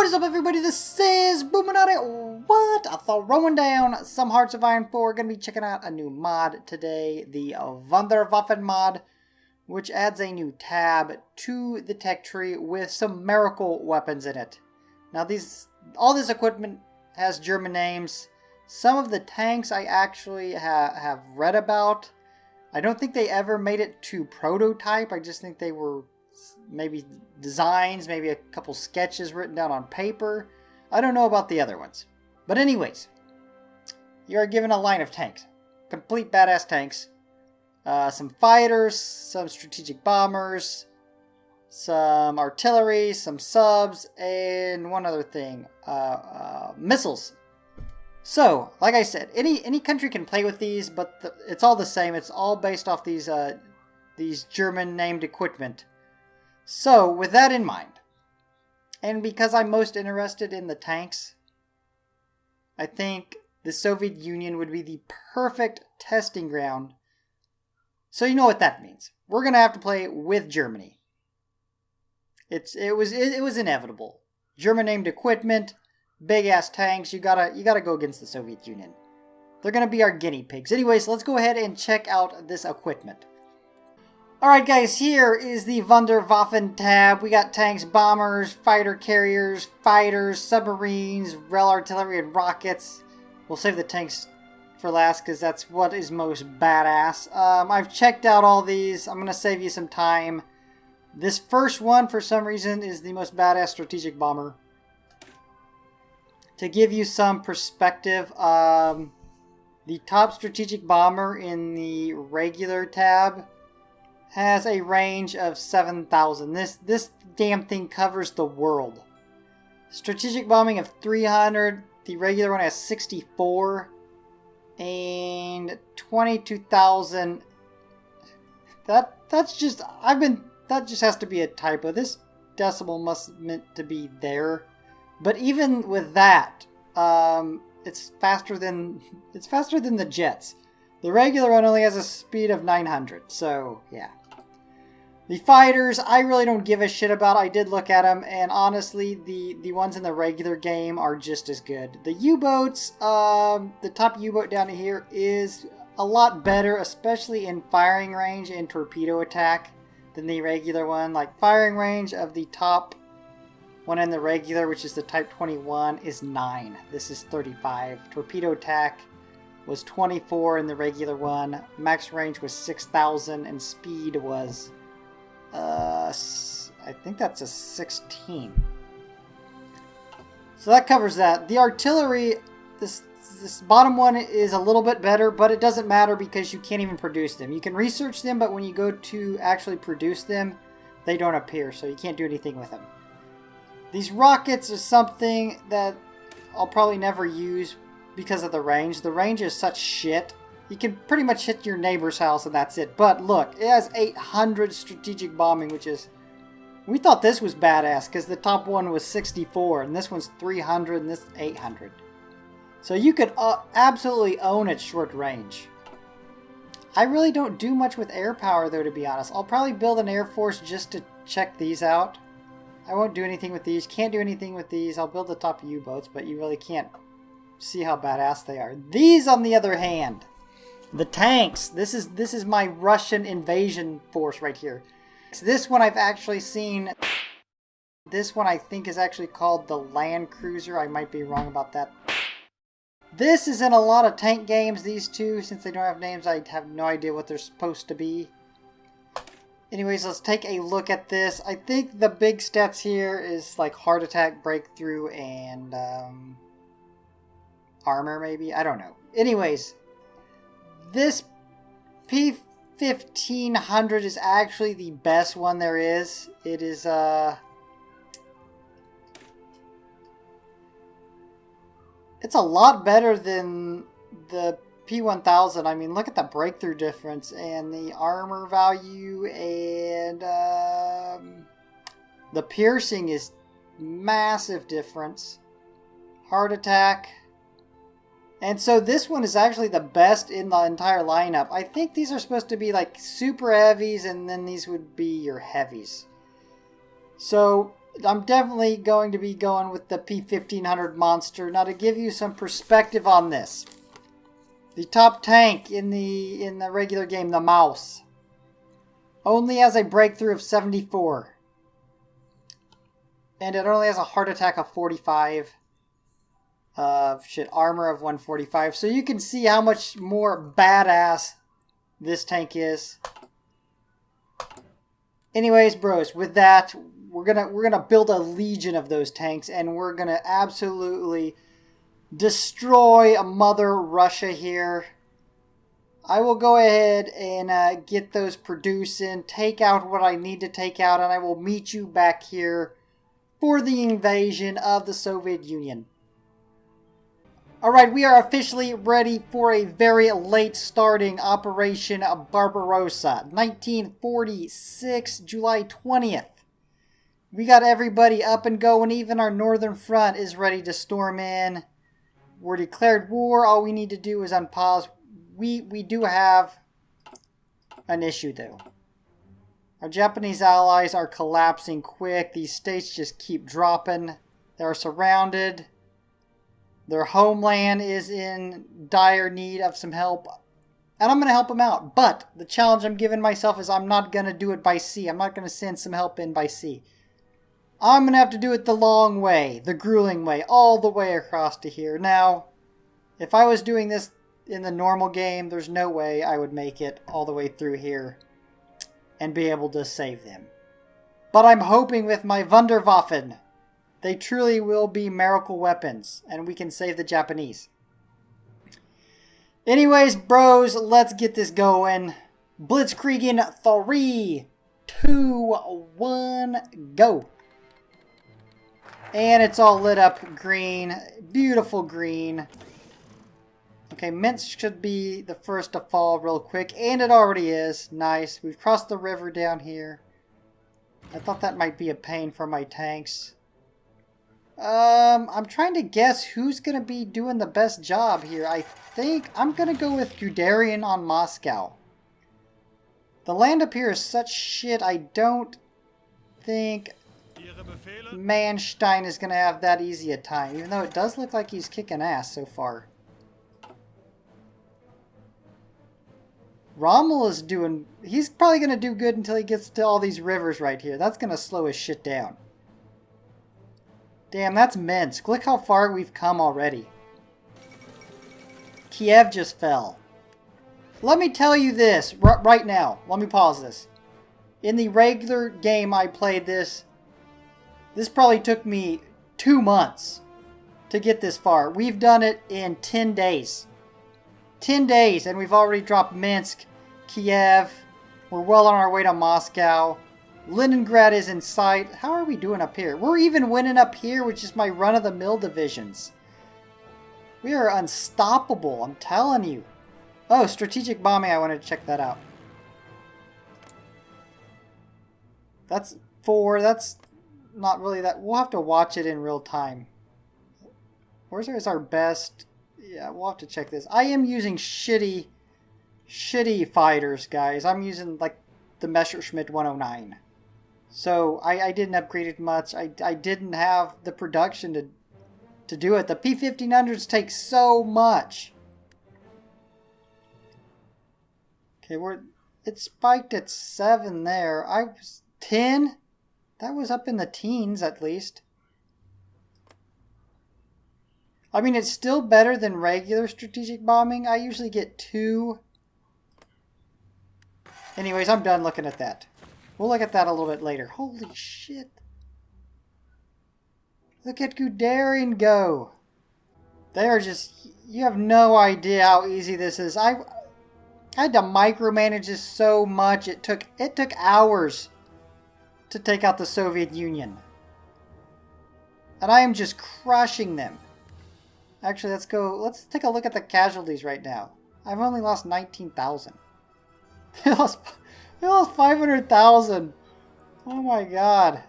What is up, everybody? This is Bruchminati. What? Throwing down some Hearts of Iron 4. We're going to be checking out a new mod today, the Wunderwaffe mod, which adds a new tab to the tech tree with some miracle weapons in it. Now, all this equipment has German names. Some of the tanks I actually have read about. I don't think they ever made it to prototype. I just think they were maybe designs, maybe a couple sketches written down on paper. I don't know about the other ones. But anyways, you are given a line of tanks. Complete badass tanks. Some fighters, some strategic bombers, some artillery, some subs, and one other thing. Missiles. So, like I said, any country can play with these, but it's all the same. It's all based off these German named equipment. So, with that in mind, and because I'm most interested in the tanks, I think the Soviet Union would be the perfect testing ground. So you know what that means. We're going to have to play with Germany. It was inevitable. German named equipment, big ass tanks, you gotta go against the Soviet Union. They're going to be our guinea pigs. Anyways, let's go ahead and check out this equipment. Alright guys, here is the Wunderwaffe tab. We got tanks, bombers, fighter carriers, fighters, submarines, rail artillery, and rockets. We'll save the tanks for last because that's what is most badass. I've checked out all these. I'm going to save you some time. This first one, for some reason, is the most badass strategic bomber. To give you some perspective, the top strategic bomber in the regular tab has a range of 7,000. This damn thing covers the world. Strategic bombing of 300. The regular one has 64. And 22,000. That just has to be a typo. This decimal must meant to be there. But even with that, it's faster than the jets. The regular one only has a speed of 900. So yeah. The fighters, I really don't give a shit about. I did look at them, and honestly, the ones in the regular game are just as good. The U-boats, the top U-boat down here is a lot better, especially in firing range and torpedo attack, than the regular one. Like, firing range of the top one in the regular, which is the Type 21, is 9. This is 35. Torpedo attack was 24 in the regular one. Max range was 6,000, and speed was I think that's a 16. So that covers that. The artillery, this bottom one is a little bit better, but it doesn't matter because you can't even produce them. You can research them, but when you go to actually produce them, they don't appear, so you can't do anything with them. These rockets are something that I'll probably never use because of the range. The range is such shit. You can pretty much hit your neighbor's house and that's it. But look, it has 800 strategic bombing, which is... We thought this was badass because the top one was 64 and this one's 300 and this 800. So you could absolutely own its short range. I really don't do much with air power though, to be honest. I'll probably build an air force just to check these out. I won't do anything with these. Can't do anything with these. I'll build the top U-boats, but you really can't see how badass they are. These, on the other hand... The tanks. This is my Russian invasion force right here. This one I've actually seen. This one I think is actually called the Land Cruiser. I might be wrong about that. This is in a lot of tank games, these two. Since they don't have names, I have no idea what they're supposed to be. Anyways, let's take a look at this. I think the big stats here is like heart attack, breakthrough, and armor maybe? I don't know. Anyways... This P-1500 is actually the best one there is. It is, it's a lot better than the P-1000. I mean, look at the breakthrough difference and the armor value and, the piercing is massive difference. Heart attack. And so this one is actually the best in the entire lineup. I think these are supposed to be like super heavies and then these would be your heavies. So I'm definitely going to be going with the P-1500 monster. Now to give you some perspective on this. The top tank in the regular game, the mouse, only has a breakthrough of 74. And it only has a heart attack of 45. Armor of 145. So you can see how much more badass this tank is. Anyways, bros, with that, we're gonna build a legion of those tanks, and we're gonna absolutely destroy Mother Russia here. I will go ahead and get those producing, take out what I need to take out, and I will meet you back here for the invasion of the Soviet Union. Alright, we are officially ready for a very late starting Operation Barbarossa, 1946, July 20th. We got everybody up and going, even our northern front is ready to storm in. We're declared war, all we need to do is unpause. We do have an issue though. Our Japanese allies are collapsing quick, these states just keep dropping. They're surrounded. Their homeland is in dire need of some help. And I'm going to help them out. But the challenge I'm giving myself is I'm not going to do it by sea. I'm not going to send some help in by sea. I'm going to have to do it the long way. The grueling way. All the way across to here. Now, if I was doing this in the normal game, there's no way I would make it all the way through here and be able to save them. But I'm hoping with my Wunderwaffe, they truly will be miracle weapons, and we can save the Japanese. Anyways, bros, let's get this going. Blitzkrieging 3, 2, 1, go. And it's all lit up green. Beautiful green. Okay, Minsk should be the first to fall real quick, and it already is. Nice. We've crossed the river down here. I thought that might be a pain for my tanks. I'm trying to guess who's going to be doing the best job here. I think I'm going to go with Guderian on Moscow. The land up here is such shit, I don't think Manstein is going to have that easy a time, even though it does look like he's kicking ass so far. Rommel is doing... He's probably going to do good until he gets to all these rivers right here. That's going to slow his shit down. Damn, that's Minsk. Look how far we've come already. Kiev just fell. Let me tell you this right now. Let me pause this. In the regular game I played this probably took me 2 months to get this far. We've done it in 10 days. 10 days, and we've already dropped Minsk, Kiev. We're well on our way to Moscow. Leningrad is in sight. How are we doing up here? We're even winning up here, which is my run-of-the-mill divisions. We are unstoppable, I'm telling you. Oh, strategic bombing. I wanted to check that out. That's 4. That's not really that. We'll have to watch it in real time. Where's our best? Yeah, we'll have to check this. I am using shitty fighters, guys. I'm using, like, the Messerschmitt 109. So, I didn't upgrade it much. I didn't have the production to do it. The P-1500s take so much. Okay, it spiked at 7 there. I was 10? That was up in the teens, at least. I mean, it's still better than regular strategic bombing. I usually get 2. Anyways, I'm done looking at that. We'll look at that a little bit later. Holy shit. Look at Guderian go. They are just... You have no idea how easy this is. I had to micromanage this so much. It took hours to take out the Soviet Union. And I am just crushing them. Actually, let's take a look at the casualties right now. I've only lost 19,000. They lost 500,000. Oh my god.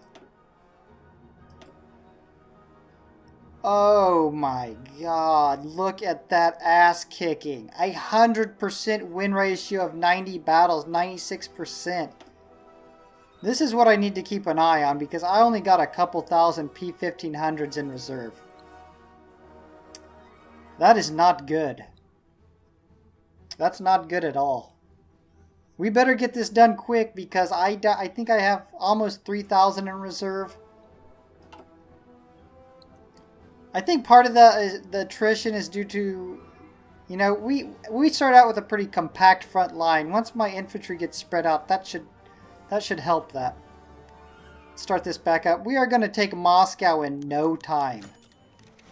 Oh my god. Look at that ass kicking. 100% win ratio of 90 battles. 96%. This is what I need to keep an eye on because I only got a couple thousand P-1500s in reserve. That is not good. That's not good at all. We better get this done quick because I think I have almost 3,000 in reserve. I think part of the attrition is due to, you know, we start out with a pretty compact front line. Once my infantry gets spread out, that should help that. Start this back up. We are going to take Moscow in no time.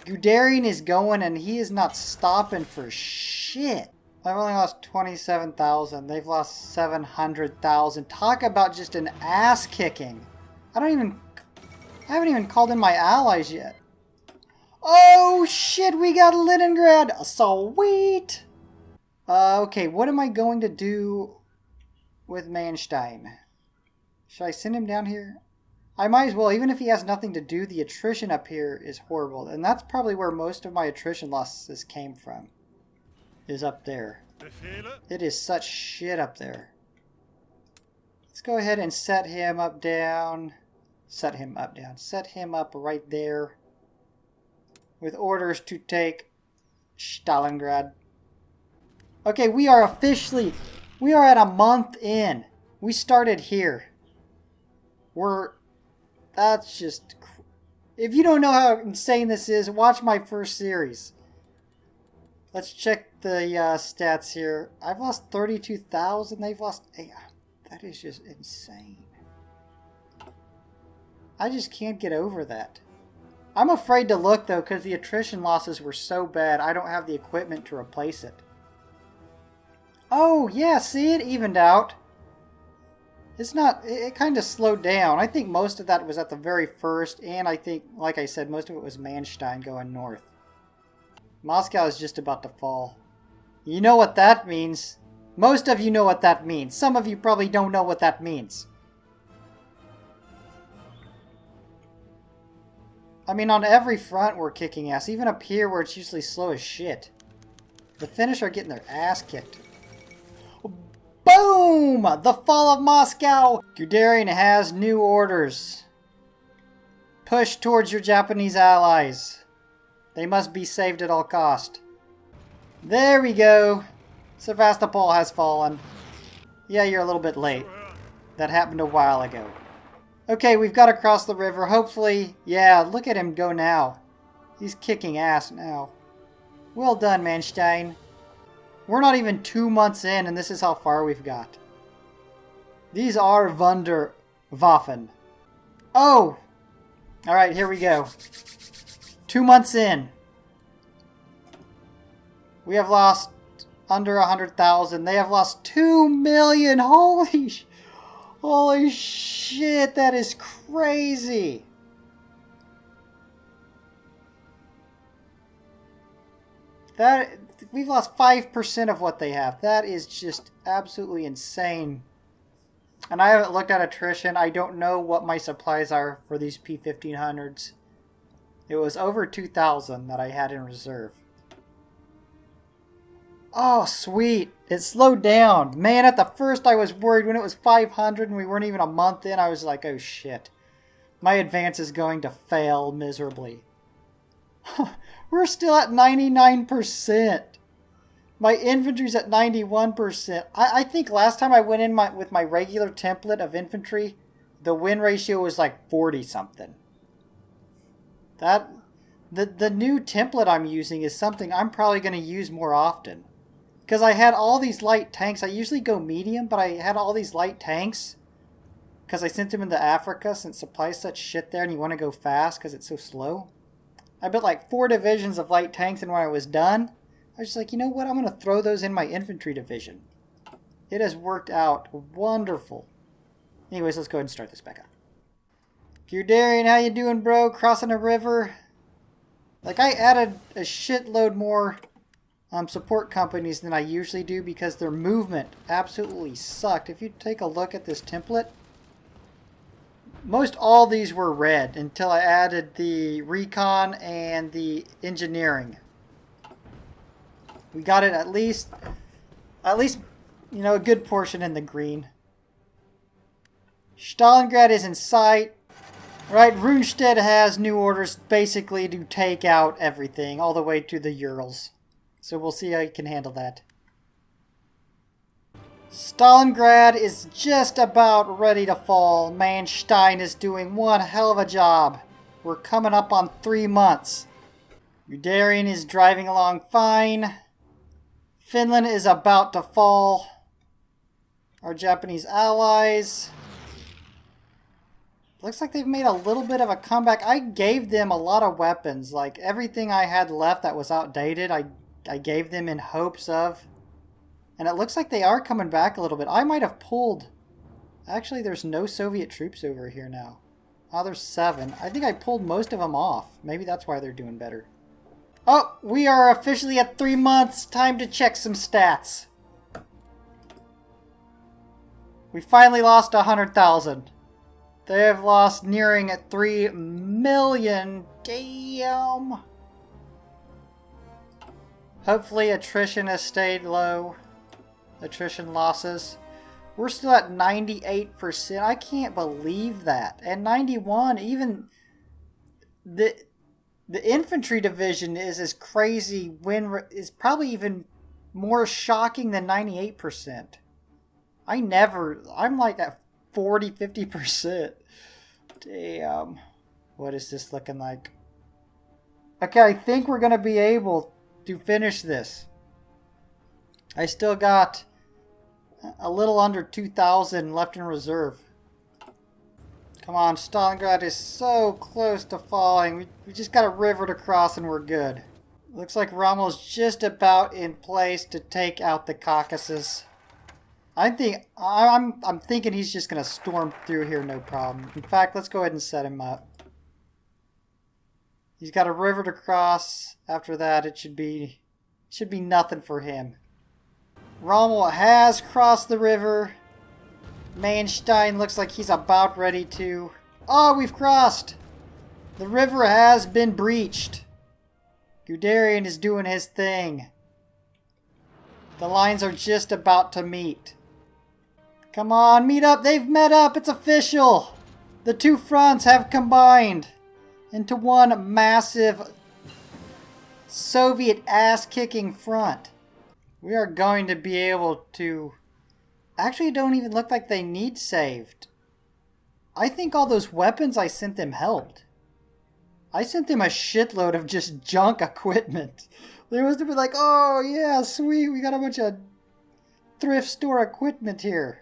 Guderian is going and he is not stopping for shit. I've only lost 27,000. They've lost 700,000. Talk about just an ass kicking. I haven't even called in my allies yet. Oh shit, we got Leningrad. Sweet. Okay, what am I going to do with Manstein? Should I send him down here? I might as well, even if he has nothing to do. The attrition up here is horrible. And that's probably where most of my attrition losses came from. Is up there. It is such shit up there. Let's go ahead and set him up down. Set him up down. Set him up right there. With orders to take Stalingrad. Okay, we are at a month in. We started here. That's just... If you don't know how insane this is, watch my first series. Let's check the stats here. I've lost 32,000. They've lost... That is just insane. I just can't get over that. I'm afraid to look, though, because the attrition losses were so bad, I don't have the equipment to replace it. Oh, yeah, see, it evened out. It's not... It kind of slowed down. I think most of that was at the very first, and I think, like I said, most of it was Manstein going north. Moscow is just about to fall. You know what that means. Most of you know what that means. Some of you probably don't know what that means. I mean, on every front we're kicking ass. Even up here where it's usually slow as shit. The Finnish are getting their ass kicked. Boom! The fall of Moscow! Guderian has new orders. Push towards your Japanese allies. They must be saved at all cost. There we go. Sevastopol has fallen. Yeah, you're a little bit late. That happened a while ago. Okay, we've got to cross the river. Hopefully... Yeah, look at him go now. He's kicking ass now. Well done, Manstein. We're not even 2 months in, and this is how far we've got. These are Wunderwaffen. Oh! Alright, here we go. 2 months in. We have lost under 100,000. They have lost 2 million. Holy shit, that is crazy. We've lost 5% of what they have. That is just absolutely insane. And I haven't looked at attrition. I don't know what my supplies are for these P-1500s. It was over 2,000 that I had in reserve. Oh, sweet. It slowed down. Man, at the first I was worried when it was 500 and we weren't even a month in. I was like, oh shit. My advance is going to fail miserably. We're still at 99%. My infantry's at 91%. I think last time I went in with my regular template of infantry, the win ratio was like 40 something. The new template I'm using is something I'm probably going to use more often. Because I had all these light tanks. I usually go medium, but I had all these light tanks. Because I sent them into Africa since supplies such shit there and you want to go fast because it's so slow. I built like 4 divisions of light tanks, and when I was done, I was just like, you know what? I'm going to throw those in my infantry division. It has worked out wonderful. Anyways, let's go ahead and start this back up. Guderian, how you doing, bro? Crossing a river? Like, I added a shitload more support companies than I usually do because their movement absolutely sucked. If you take a look at this template, most all these were red until I added the recon and the engineering. We got it at least, you know, a good portion in the green. Stalingrad is in sight. Right, Rundstedt has new orders basically to take out everything all the way to the Urals. So we'll see how he can handle that. Stalingrad is just about ready to fall. Manstein is doing one hell of a job. We're coming up on 3 months. Guderian is driving along fine. Finland is about to fall. Our Japanese allies... Looks like they've made a little bit of a comeback. I gave them a lot of weapons. Like, everything I had left that was outdated, I gave them in hopes of. And it looks like they are coming back a little bit. I might have pulled... Actually, there's no Soviet troops over here now. Oh, there's 7. I think I pulled most of them off. Maybe that's why they're doing better. Oh, we are officially at 3 months. Time to check some stats. We finally lost 100,000. They have lost nearing 3 million. Damn. Hopefully attrition has stayed low. Attrition losses. We're still at 98%. I can't believe that. And 91, even the infantry division is as crazy. Is probably even more shocking than 98%. I'm like at 40, 50%. Damn. What is this looking like? Okay, I think we're going to be able to finish this. I still got a little under 2,000 left in reserve. Come on, Stalingrad is so close to falling. We just got a river to cross and we're good. Looks like Rommel's just about in place to take out the Caucasus. I'm thinking he's just going to storm through here, no problem. In fact, let's go ahead and set him up. He's got a river to cross. After that, it should be nothing for him. Rommel has crossed the river. Manstein looks like he's about ready to. Oh, we've crossed. The river has been breached. Guderian is doing his thing. The lines are just about to meet. Come on, meet up. They've met up. It's official. The two fronts have combined into one massive Soviet ass-kicking front. We are going to be able to... Actually, it don't even look like they need saved. I think all those weapons I sent them helped. I sent them a shitload of just junk equipment. They must have been like, oh yeah, sweet, we got a bunch of thrift store equipment here.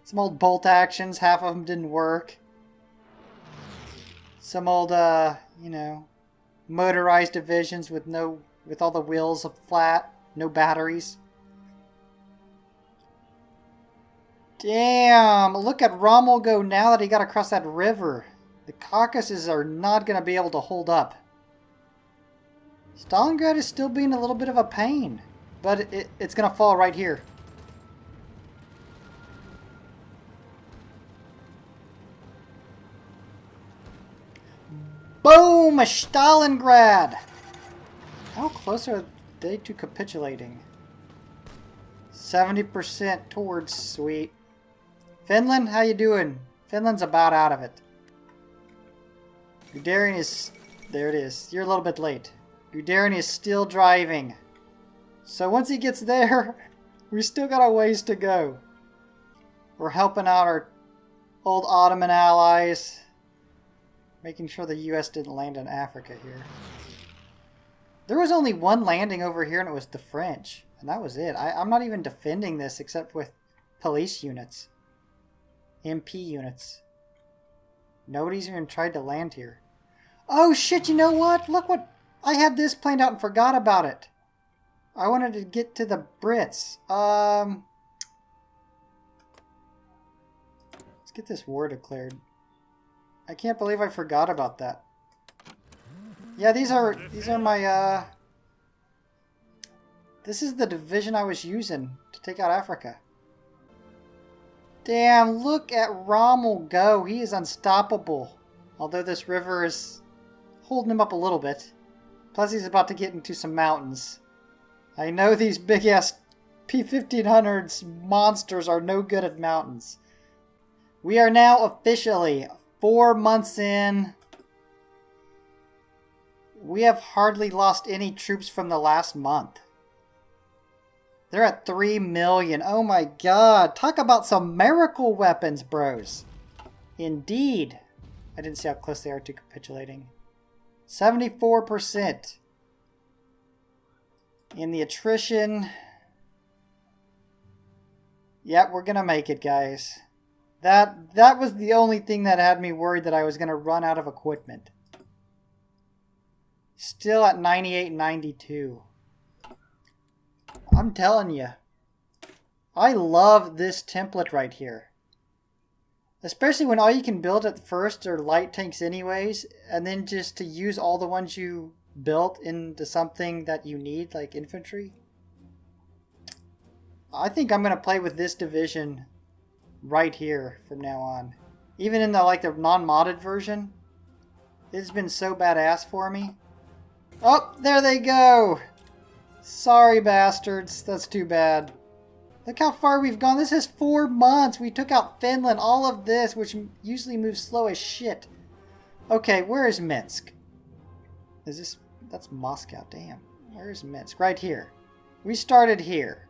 Some old bolt actions, half of them didn't work. Some old, you know, motorized divisions with all the wheels flat, no batteries. Damn, look at Rommel go now that he got across that river. The Caucasus are not going to be able to hold up. Stalingrad is still being a little bit of a pain, but it's going to fall right here. Boom! Stalingrad! How close are they to capitulating? 70% towards sweet. Finland, how you doing? Finland's about out of it. Guderian is... There it is. You're a little bit late. Guderian is still driving. So once he gets there, we still got a ways to go. We're helping out our old Ottoman allies. Making sure the U.S. didn't land in Africa here. There was only one landing over here and it was the French. And that was it. I'm not even defending this except with police units. MP units. Nobody's even tried to land here. Oh shit, you know what? Look what... I had this planned out and forgot about it. I wanted to get to the Brits. Let's get this war declared. I can't believe I forgot about that. Yeah, these are my, This is the division I was using to take out Africa. Damn, look at Rommel go. He is unstoppable. Although this river is holding him up a little bit. Plus he's about to get into some mountains. I know these big-ass P-1500s monsters are no good at mountains. We are now officially 4 months in. We have hardly lost any troops from the last month. They're at 3 million. Oh my god. Talk about some miracle weapons, bros. Indeed. I didn't see how close they are to capitulating. 74%. In the attrition. Yep, we're going to make it, guys. That was the only thing that had me worried that I was going to run out of equipment. Still at 98 and 92. I'm telling you. I love this template right here. Especially when all you can build at first are light tanks anyways. And then just to use all the ones you built into something that you need, like infantry. I think I'm going to play with this division right here from now on. Even in the non-modded version. It's been so badass for me. Oh, there they go! Sorry, bastards. That's too bad. Look how far we've gone. This is 4 months. We took out Finland. All of this, which usually moves slow as shit. Okay, where is Minsk? Is this... That's Moscow. Damn. Where is Minsk? Right here. We started here.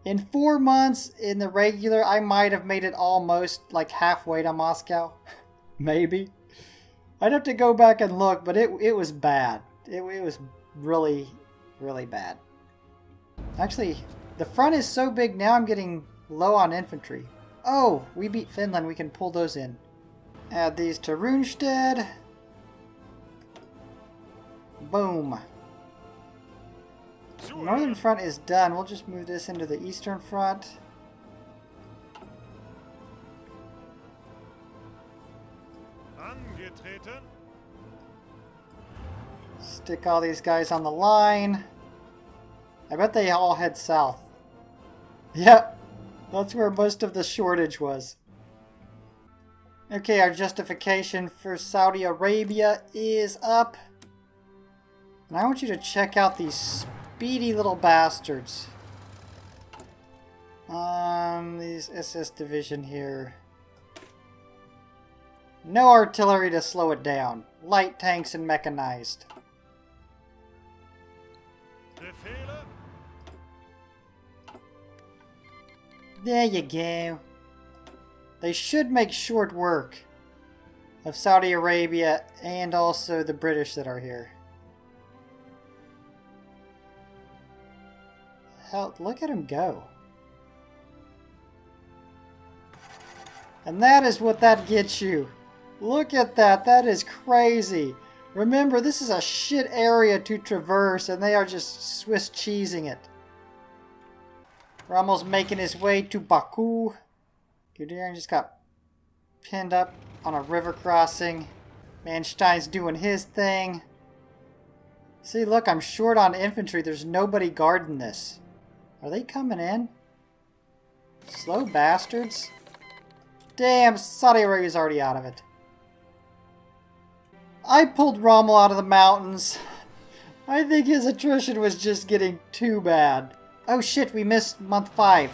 In 4 months, in the regular, I might have made it almost like halfway to Moscow. Maybe. I'd have to go back and look, but it was bad. It was really, really bad. Actually, the front is so big now I'm getting low on infantry. Oh, we beat Finland. We can pull those in. Add these to Runestead. Boom. Northern front is done. We'll just move this into the eastern front. Angetreten. Stick all these guys on the line. I bet they all head south. Yep, that's where most of the shortage was. Okay, our justification for Saudi Arabia is up. And I want you to check out these speedy little bastards. These SS division here. No artillery to slow it down. Light tanks and mechanized. There you go. They should make short work of Saudi Arabia and also the British that are here. Hell, look at him go. And that is what that gets you. Look at that. That is crazy. Remember, this is a shit area to traverse, and they are just Swiss cheesing it. Rommel's making his way to Baku. Guderian just got pinned up on a river crossing. Manstein's doing his thing. See, look, I'm short on infantry. There's nobody guarding this. Are they coming in? Slow bastards. Damn, Saudi Arabia's already out of it. I pulled Rommel out of the mountains. I think his attrition was just getting too bad. Oh shit, we missed month 5.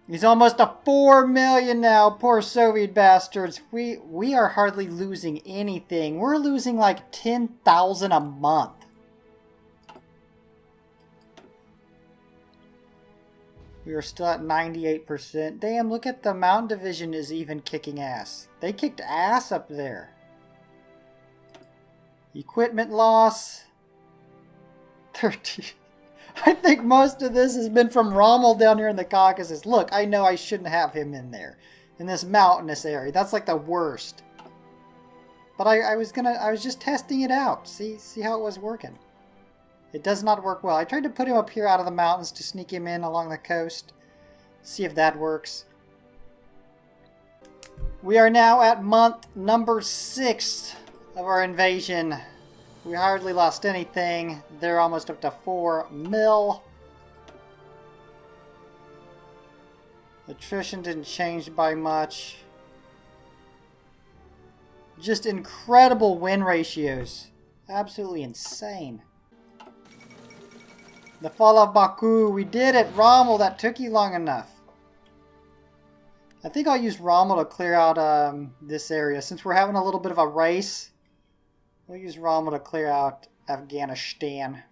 He's almost to 4 million now. Poor Soviet bastards. We are hardly losing anything. We're losing like 10,000 a month. We are still at 98%. Damn, look at the mountain division is even kicking ass. They kicked ass up there. Equipment loss. 13. I think most of this has been from Rommel down here in the Caucasus. Look, I know I shouldn't have him in there. In this mountainous area. That's like the worst. But I was just testing it out. See how it was working. It does not work well. I tried to put him up here out of the mountains to sneak him in along the coast. See if that works. We are now at month number 6 of our invasion. We hardly lost anything. They're almost up to 4 mil. Attrition didn't change by much. Just incredible win ratios. Absolutely insane. The fall of Baku. We did it, Rommel. That took you long enough. I think I'll use Rommel to clear out this area. Since we're having a little bit of a race, we'll use Rommel to clear out Afghanistan.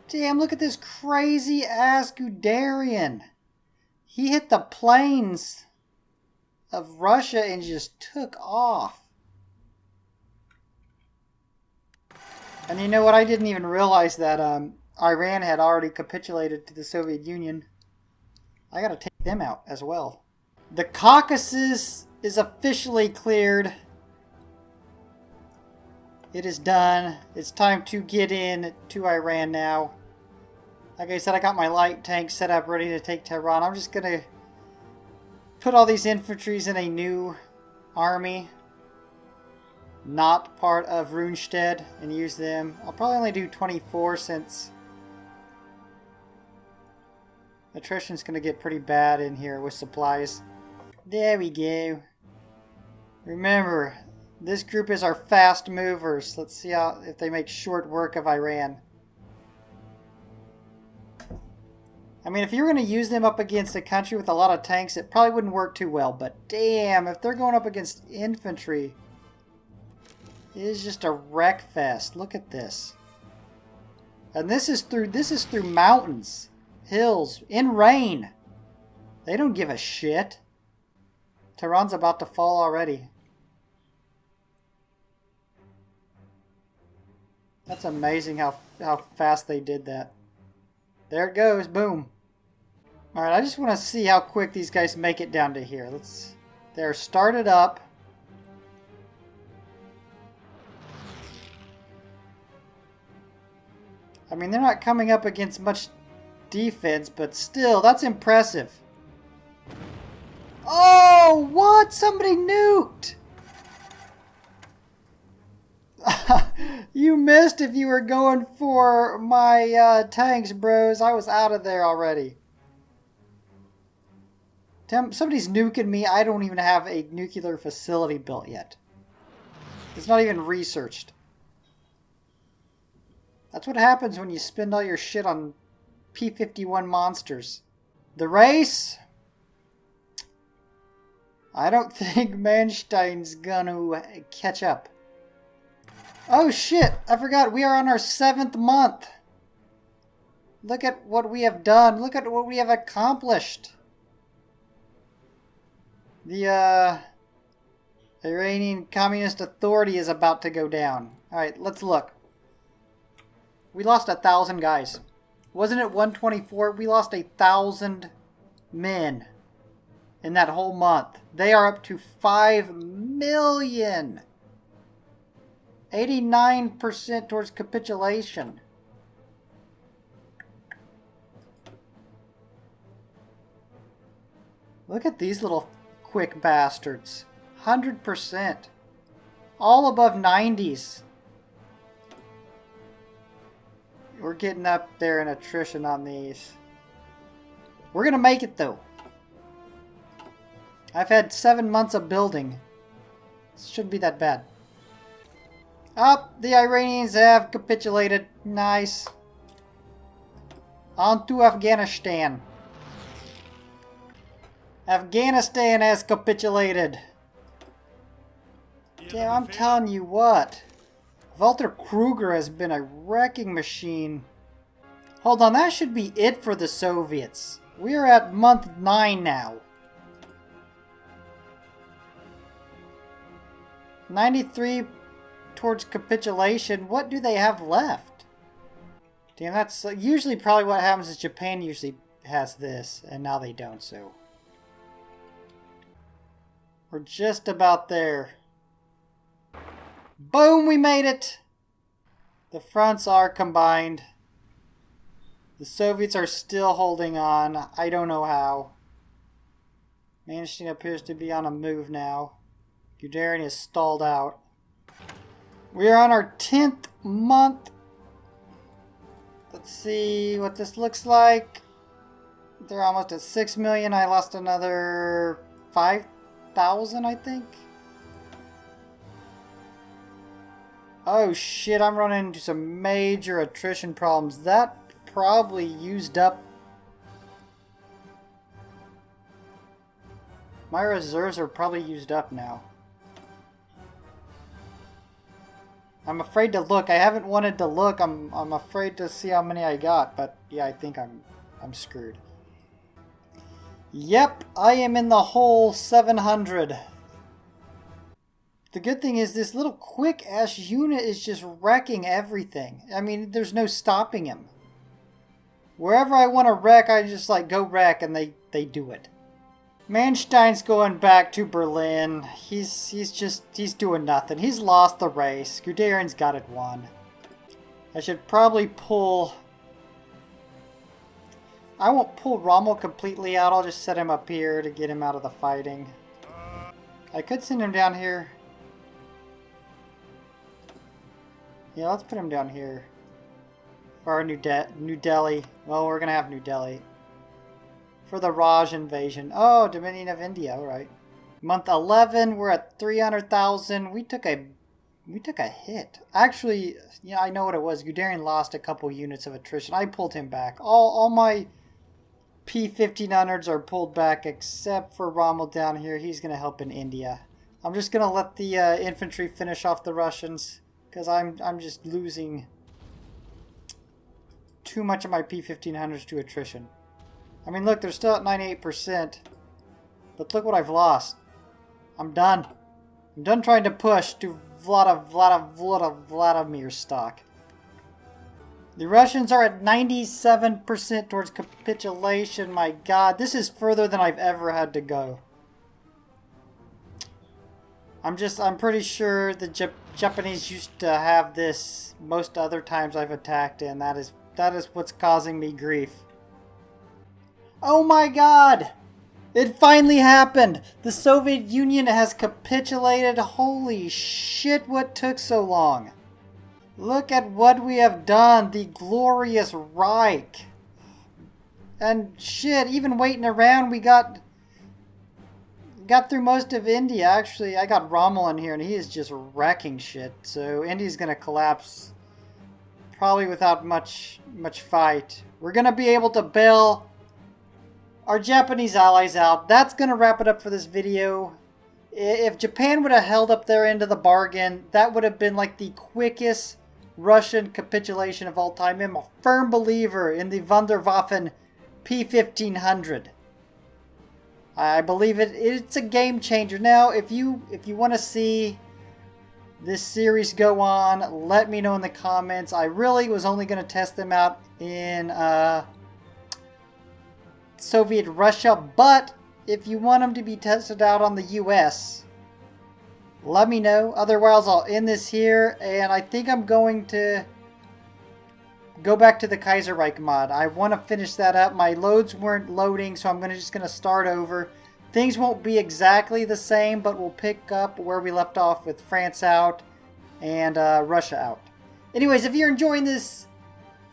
Damn, look at this crazy ass Guderian. He hit the plains of Russia and just took off. And you know what? I didn't even realize that Iran had already capitulated to the Soviet Union. I gotta take them out as well. The Caucasus is officially cleared. It is done. It's time to get in to Iran now. Like I said, I got my light tank set up ready to take Tehran. I'm just gonna put all these infantries in a new army, not part of Rundstedt, and use them. I'll probably only do 24 since attrition's gonna get pretty bad in here with supplies. There we go. Remember, this group is our fast movers. Let's see if they make short work of Iran. I mean, if you were going to use them up against a country with a lot of tanks, it probably wouldn't work too well. But damn, if they're going up against infantry, it is just a wreck fest. Look at this. And this is through mountains, hills, in rain. They don't give a shit. Tehran's about to fall already. That's amazing how fast they did that. There it goes. Boom. Alright, I just want to see how quick these guys make it down to here. They're started up. I mean, they're not coming up against much defense, but still, that's impressive. Oh, what? Somebody nuked! You missed if you were going for my tanks, bros. I was out of there already. Somebody's nuking me. I don't even have a nuclear facility built yet. It's not even researched. That's what happens when you spend all your shit on P-51 monsters. The race? I don't think Manstein's gonna catch up. Oh shit, I forgot, we are on our 7th month. Look at what we have done. Look at what we have accomplished. The Iranian Communist Authority is about to go down. Alright, let's look. We lost 1,000 guys. Wasn't it 124? We lost 1,000 men in that whole month. They are up to 5 million. 89% towards capitulation. Look at these little quick bastards. 100%. All above 90s. We're getting up there in attrition on these. We're going to make it though. I've had 7 months of building. This shouldn't be that bad. Up, the Iranians have capitulated. Nice. On to Afghanistan. Afghanistan has capitulated. Yeah, I'm telling you what. Walter Kruger has been a wrecking machine. Hold on, that should be it for the Soviets. We are at month 9 now. 93 towards capitulation. What do they have left? Damn, that's usually probably what happens is Japan usually has this, and now they don't, so. We're just about there. Boom, we made it! The fronts are combined. The Soviets are still holding on. I don't know how. Manstein appears to be on a move now. Guderian is stalled out. We are on our 10th month. Let's see what this looks like. They're almost at 6 million. I lost another 5,000, I think. Oh shit, I'm running into some major attrition problems. That probably used up My reserves are probably used up now. I'm afraid to look. I haven't wanted to look. I'm afraid to see how many I got, but yeah, I think I'm screwed. Yep, I am in the hole 700. The good thing is this little quick-ass unit is just wrecking everything. I mean, there's no stopping him. Wherever I want to wreck, I just like go wreck and they do it. Manstein's going back to Berlin. He's doing nothing. He's lost the race. Guderian's got it won. I should probably pull... I won't pull Rommel completely out. I'll just set him up here to get him out of the fighting. I could send him down here. Yeah, let's put him down here. For our New Delhi. Well, we're going to have New Delhi. For the Raj invasion. Oh, Dominion of India. Alright. Month 11, we're at 300,000. We took a hit. Actually, yeah, I know what it was. Guderian lost a couple units of attrition. I pulled him back. All my P-1500s are pulled back except for Rommel down here. He's going to help in India. I'm just going to let the infantry finish off the Russians because I'm just losing too much of my P-1500s to attrition. I mean, look, they're still at 98%, but look what I've lost. I'm done. I'm done trying to push to Vladimir stock. The Russians are at 97% towards capitulation. My God, this is further than I've ever had to go. I'm pretty sure the Japanese used to have this most other times I've attacked, and that is what's causing me grief. Oh my God! It finally happened! The Soviet Union has capitulated. Holy shit, what took so long? Look at what we have done, the glorious Reich. And shit, even waiting around, we got through most of India. Actually, I got Rommel in here, and he is just wrecking shit. So India's gonna collapse, probably without much fight. We're gonna be able to bail our Japanese allies out. That's gonna wrap it up for this video. If Japan would have held up their end of the bargain, that would have been like the quickest Russian capitulation of all time. I'm a firm believer in the Wunderwaffe P-1500. I believe it's a game changer. Now, if you want to see this series go on, let me know in the comments. I really was only going to test them out in Soviet Russia, but if you want them to be tested out on the US, let me know. Otherwise, I'll end this here, and I think I'm going to go back to the Kaiserreich mod. I want to finish that up. My loads weren't loading, so I'm just going to start over. Things won't be exactly the same, but we'll pick up where we left off with France out and Russia out. Anyways, if you're enjoying this...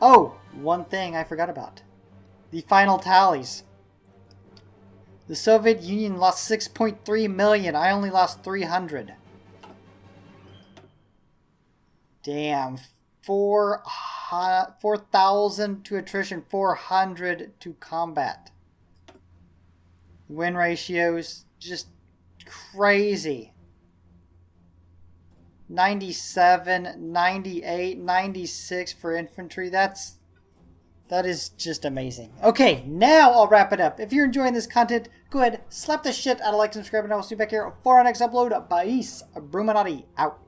Oh, one thing I forgot about. The final tallies. The Soviet Union lost 6.3 million. I only lost 300. Damn. 4,000 to attrition, 400 to combat. Win ratios, just crazy. 97, 98, 96 for infantry. That is just amazing. Okay, now I'll wrap it up. If you're enjoying this content, go ahead, slap the shit out of like, subscribe, and I will see you back here for our next upload. Bye, Bruchminati out.